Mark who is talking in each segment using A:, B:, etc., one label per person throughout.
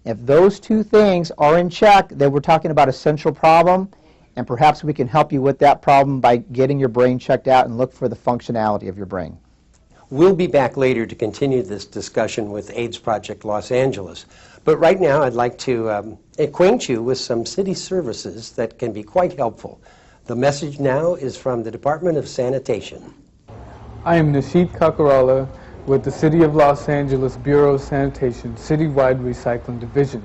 A: If those two things are in check, then we're talking about a central problem, and perhaps we can help you with that problem by getting your brain checked out and look for the functionality of your brain.
B: We'll be back later to continue this discussion with AIDS Project Los Angeles. But right now I'd like to acquaint you with some city services that can be quite helpful. The message now is from the Department of Sanitation.
C: I am Nashid Kakarala with the City of Los Angeles Bureau of Sanitation Citywide Recycling Division.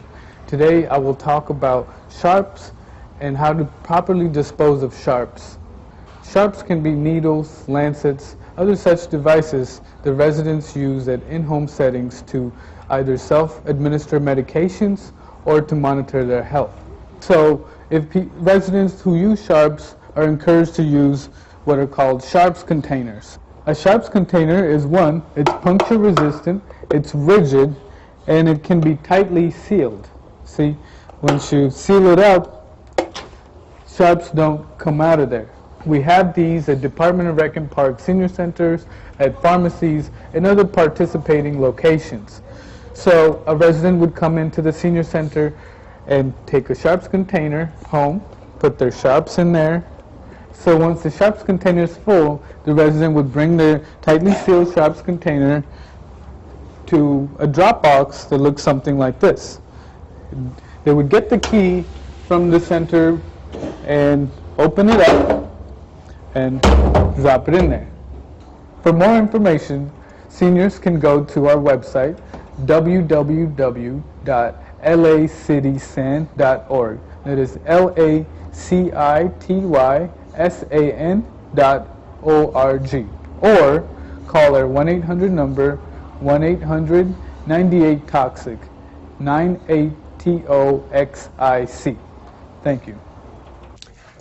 C: Today I will talk about sharps and how to properly dispose of sharps. Sharps can be needles, lancets, other such devices the residents use at in-home settings to either self-administer medications or to monitor their health. So if residents who use sharps are encouraged to use what are called sharps containers. A sharps container is one, it's puncture resistant, it's rigid, and it can be tightly sealed. See, once you seal it up, sharps don't come out of there. We have these at Department of Rec and Park senior centers, at pharmacies, and other participating locations. So a resident would come into the senior center and take a sharps container home, put their sharps in there. So once the sharps container is full, the resident would bring their tightly sealed sharps container to a drop box that looks something like this. They would get the key from the center and open it up and drop it in there. For more information, seniors can go to our website, www.lacitysan.org. That is LACITYSAN.org. Or call our 1-800 number, 1-800-98-TOXIC, 98TOXIC. Thank you.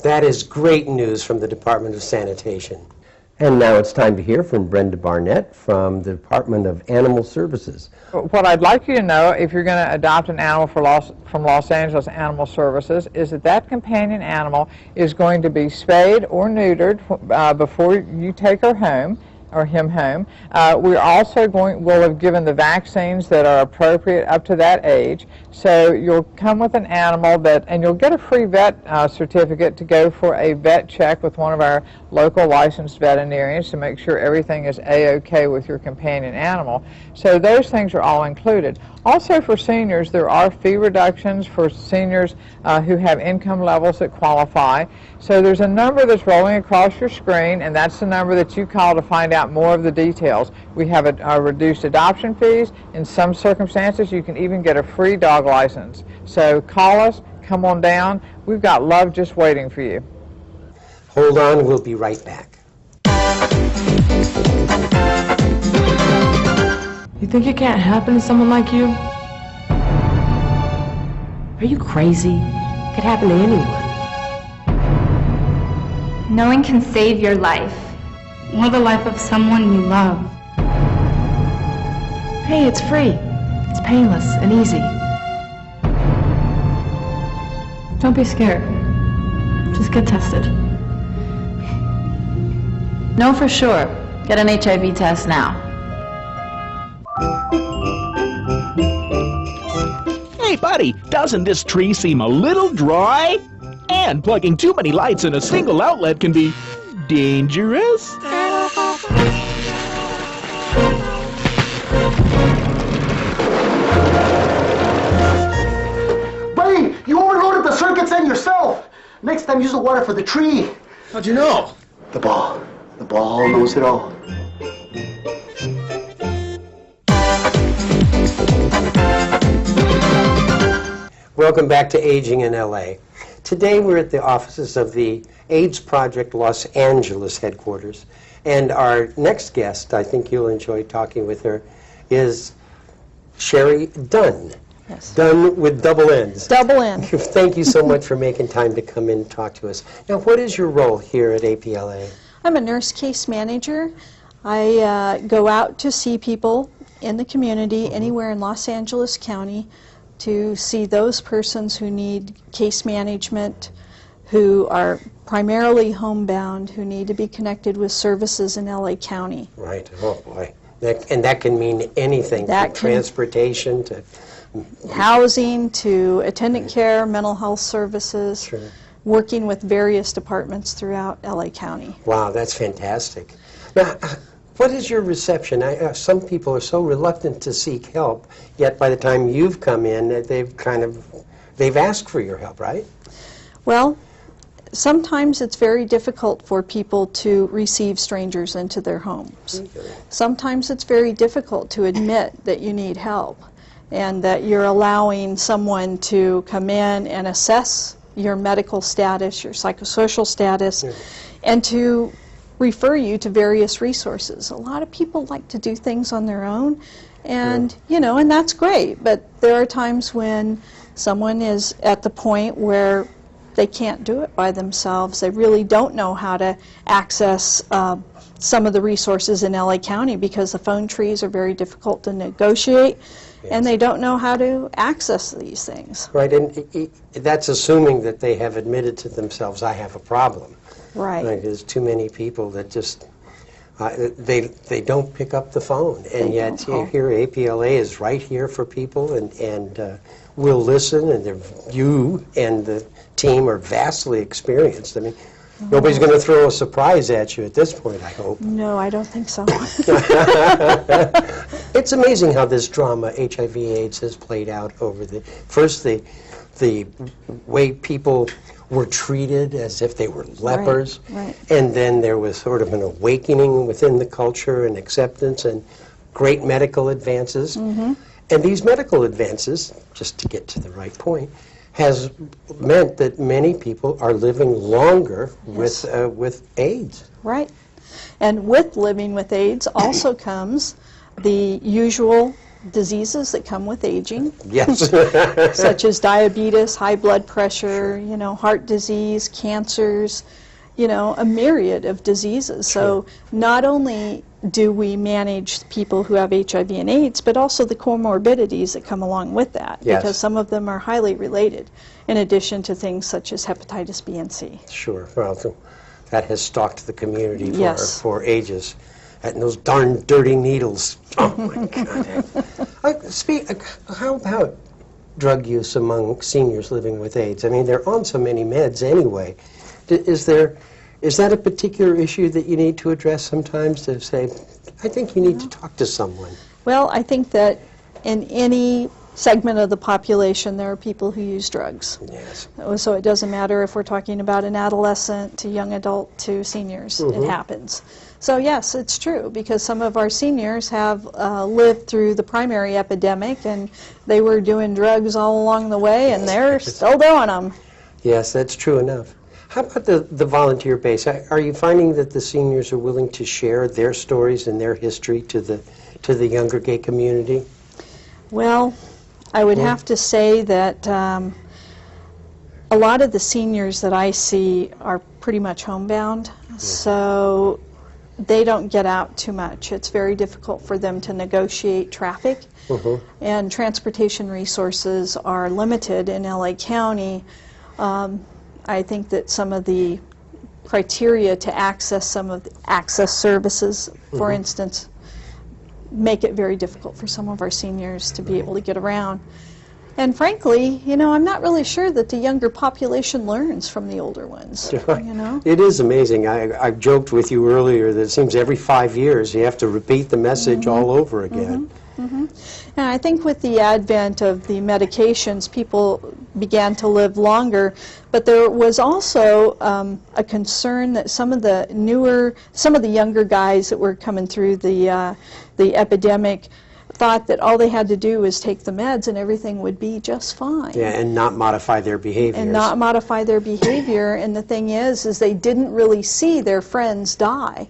B: That is great news from the Department of Sanitation. And now it's time to hear from Brenda Barnett from the Department of Animal Services.
D: What I'd like you to know, if you're going to adopt an animal from Los Angeles Animal Services, is that that companion animal is going to be spayed or neutered before you take her home, or him home. We're also will have given the vaccines that are appropriate up to that age. So you'll come with an animal and you'll get a free vet certificate to go for a vet check with one of our local licensed veterinarians to make sure everything is A-OK with your companion animal. So those things are all included. Also for seniors, there are fee reductions for seniors who have income levels that qualify. So there's a number that's rolling across your screen, and that's the number that you call to find out more of the details. We have a reduced adoption fees. In some circumstances, you can even get a free dog license. So call us, come on down. We've got love just waiting for you.
B: Hold on, we'll be right back.
E: You think it can't happen to someone like you? Are you crazy? It could happen to anyone.
F: Knowing can save your life, or the life of someone you love.
E: Hey, it's free. It's painless and easy. Don't be scared. Just get tested.
G: Know for sure. Get an HIV test now.
H: Hey, buddy, doesn't this tree seem a little dry? And plugging too many lights in a single outlet can be dangerous.
I: Buddy, you overloaded the circuits and yourself. Next time, use the water for the tree.
H: How'd you know?
I: The ball. The ball knows it all.
B: Welcome back to Aging in LA. Today we're at the offices of the AIDS Project Los Angeles headquarters, and our next guest, I think you'll enjoy talking with her, is Sherry Dunn.
J: Yes.
B: Dunn with double N's.
J: Double N.
B: Thank you so much for making time to come in and talk to us. Now, what is your role here at APLA?
J: I'm a nurse case manager. I go out to see people in the community anywhere in Los Angeles County to see those persons who need case management, who are primarily homebound, who need to be connected with services in LA County.
B: Right. Oh, boy. And that can mean anything, from transportation to
J: housing to attendant care, mental health services,
B: Sure.
J: working with various departments throughout LA County.
B: Wow, that's fantastic. Now, what is your reception? Some people are so reluctant to seek help, yet by the time you've come in, they've asked for your help, right?
J: Well, sometimes it's very difficult for people to receive strangers into their homes. Sometimes it's very difficult to admit that you need help and that you're allowing someone to come in and assess your medical status, your psychosocial status, and to refer you to various resources. A lot of people like to do things on their own, and and that's great, but there are times when someone is at the point where they can't do it by themselves. They really don't know how to access some of the resources in LA County because the phone trees are very difficult to negotiate, and they don't know how to access these things.
B: Right, and that's assuming that they have admitted to themselves, I have a problem.
J: Right.
B: Like, there's too many people that just, they don't pick up the phone, and yet here APLA is right here for people, and we'll listen, and you and the team are vastly experienced. I mean, nobody's going to throw a surprise at you at this point, I hope.
J: No, I don't think so.
B: It's amazing how this drama, HIV/AIDS, has played out over the way people were treated as if they were lepers,
J: right.
B: And then there was sort of an awakening within the culture and acceptance and great medical advances. And these medical advances, just to get to the right point, has meant that many people are living longer with AIDS.
J: Right. And with living with AIDS also comes the usual diseases that come with aging.
B: Yes.
J: Such as diabetes, high blood pressure, heart disease, cancers, a myriad of diseases. So not only do we manage people who have HIV and AIDS, but also the comorbidities that come along with that, because some of them are highly related, in addition to things such as hepatitis B and C.
B: Sure. Well, that has stalked the community for ages. And those darn dirty needles. Oh, my God. How about drug use among seniors living with AIDS? I mean, they're on so many meds anyway. Is that a particular issue that you need to address sometimes, to say, I think you need to talk to someone?
J: Well, I think that in any segment of the population, there are people who use drugs.
B: Yes.
J: So it doesn't matter if we're talking about an adolescent to young adult to seniors. It happens. So yes, it's true, because some of our seniors have lived through the primary epidemic, and they were doing drugs all along the way, and they're still doing them.
B: Yes, that's true enough. How about the volunteer base? Are you finding that the seniors are willing to share their stories and their history to the younger gay community?
J: Well, I would have to say that a lot of the seniors that I see are pretty much homebound, so they don't get out too much. It's very difficult for them to negotiate traffic, and transportation resources are limited in LA County. I think that some of the criteria to access some of the access services, for instance, make it very difficult for some of our seniors to be able to get around. And frankly, I'm not really sure that the younger population learns from the older ones.
B: It is amazing. I joked with you earlier that it seems every 5 years you have to repeat the message all over again.
J: And I think with the advent of the medications, people began to live longer, but there was also a concern that some of the younger guys that were coming through the epidemic thought that all they had to do was take the meds and everything would be just fine.
B: Yeah, and not modify their behavior.
J: And not modify their behavior. And the thing is they didn't really see their friends die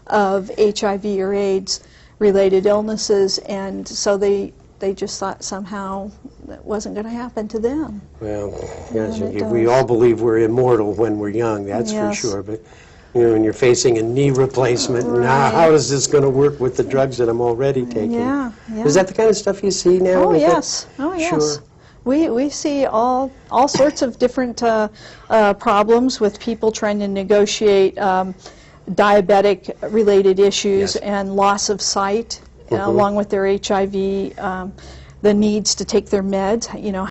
J: of HIV or AIDS related illnesses, and so they just thought somehow that wasn't going to happen to them.
B: Well, yes, we all believe we're immortal when we're young, that's for sure. But when you're facing a knee replacement, how is this going to work with the drugs that I'm already taking? Is that the kind of stuff you see now?
J: Oh, yes. Oh, yes. Sure. We see all sorts of different problems with people trying to negotiate diabetic-related issues and loss of sight, along with their HIV. the needs to take their meds, you know,